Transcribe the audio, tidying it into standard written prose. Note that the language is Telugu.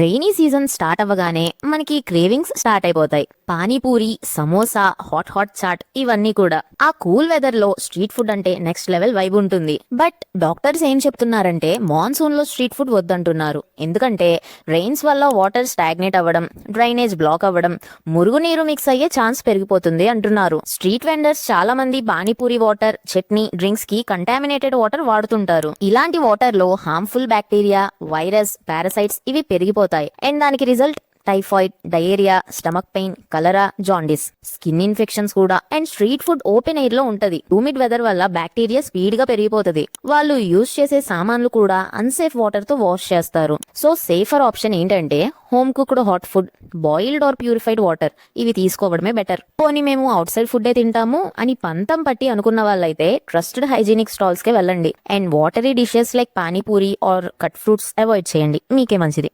రెయినీ సీజన్ స్టార్ట్ అవ్వగానే మనకి క్రేవింగ్స్ స్టార్ట్ అయిపోతాయి. పానీపూరి, సమోసా, హాట్ చాట్ ఇవన్నీ కూడా. ఆ కూల్ వెదర్ లో స్ట్రీట్ ఫుడ్ అంటే నెక్స్ట్ లెవెల్ వైబ్ ఉంటుంది. బట్ డాక్టర్స్ ఏం చెప్తున్నారంటే మాన్సూన్ లో స్ట్రీట్ ఫుడ్ వద్దంటున్నారు. ఎందుకంటే రెయిన్స్ వల్ల వాటర్ స్టాగ్నేట్ అవ్వడం, డ్రైనేజ్ బ్లాక్ అవ్వడం, మురుగునీరు మిక్స్ అయ్యే ఛాన్స్ పెరిగిపోతుంది అంటున్నారు. స్ట్రీట్ వెండర్స్ చాలా మంది పానీపూరి వాటర్, చట్నీ, డ్రింక్స్ కి కంటామినేటెడ్ వాటర్ వాడుతుంటారు. ఇలాంటి వాటర్ లో హార్మ్ఫుల్ బ్యాక్టీరియా, వైరస్, పారాసైట్స్ ఇవి పెరిగిపోతాయి. అండ్ దానికి result typhoid, diarrhoea, stomach pain, cholera, jaundice, skin infections కూడా. And street food open air లో ఉంటది. హ్యూమిడ్ వెదర్ వల్ల బ్యాక్టీరియా స్పీడ్ గా పెరిగిపోతుంది. వాళ్ళు యూజ్ చేసే సామాన్లు కూడా అన్సేఫ్ వాటర్ తో వాష్ చేస్తారు. సో సేఫర్ ఆప్షన్ ఏంటంటే home cooked hot food, boiled or purified water ఇవి తీసుకోవడమే బెటర్. పోనీ మేము అవుట్ సైడ్ ఫుడ్ తింటాము అని పంతం పట్టి అనుకున్న వాళ్ళైతే ట్రస్టెడ్ హైజీనిక్ స్టాల్స్ కే వెళ్ళండి. And watery dishes like panipuri or cut fruits avoid చేయండి, మీకే మంచిది.